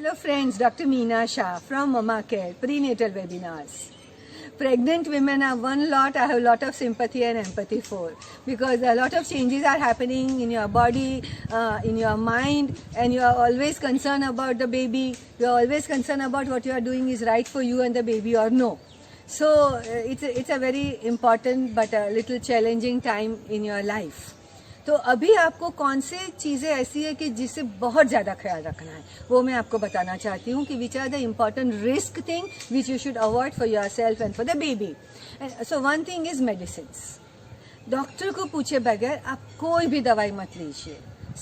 Hello friends, Dr. Meena Shah from Mama Care, prenatal webinars. Pregnant women are one lot I have a lot of sympathy and empathy for, because a lot of changes are happening in your body, in your mind, and you are always concerned about the baby. You are always concerned about what you are doing is right for you and the baby or no. So it's a very important but a little challenging time in your life. तो अभी आपको कौन से चीज़ें ऐसी है कि जिससे बहुत ज़्यादा ख्याल रखना है, वो मैं आपको बताना चाहती हूँ कि which are the important risk thing which you should avoid for yourself and for the baby. So one thing is medicines. Doctor को पूछे बगैर आप कोई भी दवाई मत लीजिए.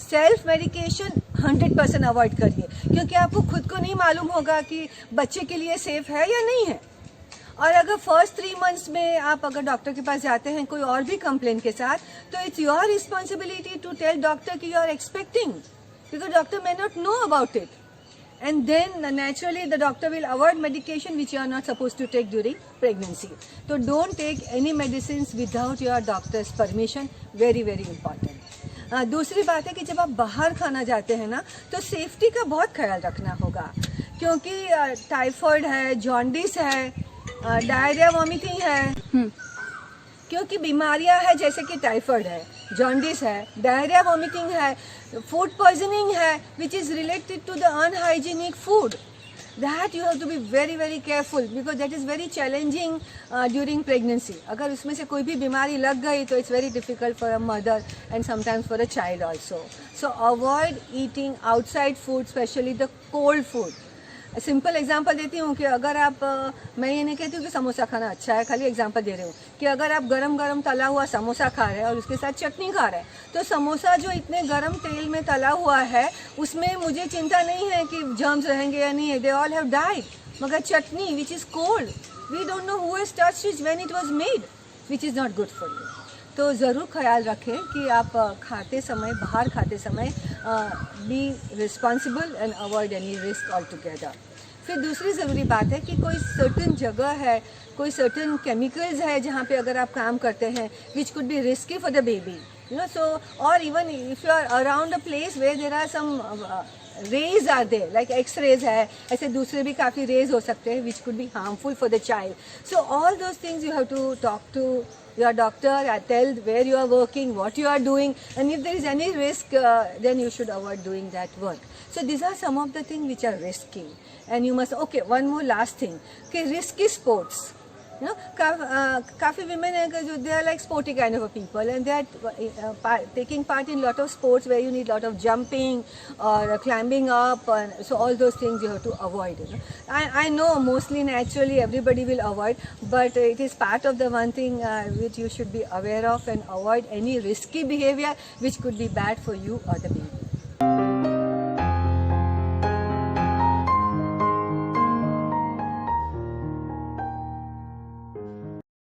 सेल्फ मेडिकेशन 100% अवॉइड करिए, क्योंकि आपको खुद को नहीं मालूम होगा कि बच्चे के लिए सेफ है या नहीं है. और अगर फर्स्ट 3 मंथ्स में आप अगर डॉक्टर के पास जाते हैं कोई और भी कंप्लेंट के साथ, तो it's your responsibility to tell doctor कि you are expecting, because doctor may not know about it. And then naturally the doctor will avoid medication which you are not supposed to take during pregnancy. So don't take any medicines without your doctor's permission. Very very important. दूसरी बात है कि जब आप बाहर खाना जाते हैं ना, तो सेफ्टी का बहुत ख्याल रखना होगा, क्योंकि टाइफाइड है, जॉन्डिस है, डायरिया वॉमिटिंग है, क्योंकि बीमारियां हैं जैसे कि टाइफाइड है, जॉन्डिस है, डायरिया वॉमिटिंग है, फूड पॉइजनिंग है which is related to the unhygienic food. That you have to be very very careful, because that is very challenging during pregnancy. अगर उसमें से कोई भी बीमारी लग गई तो it's very difficult for a mother and sometimes for a child also. So avoid eating outside food, specially the cold food. Simple example देती हूँ कि अगर आप, मैं ये नहीं कहती हूँ कि समोसा खाना अच्छा है, खाली एग्जांपल दे रही हूँ कि अगर आप गरम गरम तला हुआ समोसा खा रहे हैं और उसके साथ चटनी खा रहे हैं, तो समोसा जो इतने गरम तेल में तला हुआ है उसमें मुझे चिंता नहीं है कि जर्म्स रहेंगे या नहीं है, दे ऑल हैव डाइड. मगर chutney which is cold, we don't know who has touched it when it was made, which is not good for you. तो ज़रूर ख्याल रखें कि आप खाते समय, बाहर खाते समय be responsible and avoid any risk all together. फिर दूसरी ज़रूरी बात है कि कोई सर्टन जगह है, कोई सर्टन केमिकल्स है जहाँ पे अगर आप काम करते हैं which could be risky for the baby, you know. So और even if you are around a place where there are some rays are there, like x rays है, ऐसे दूसरे भी काफ़ी रेज हो सकते हैं which could be harmful for the child. So all those things you have to talk to your doctor and tell where you are working, what you are doing, and if there is any risk then you should avoid doing that work. So these are some of the things which are risky, and you must, okay, one more last thing, okay, risky sports, you know. काफ़ी women हैं जो they are like sporty kind of a people, and they are taking part in lot of sports where you need lot of jumping or climbing up, and so all those things you have to avoid, you know. I know mostly naturally everybody will avoid, but it is part of the one thing which you should be aware of, and avoid any risky behavior which could be bad for you or the baby.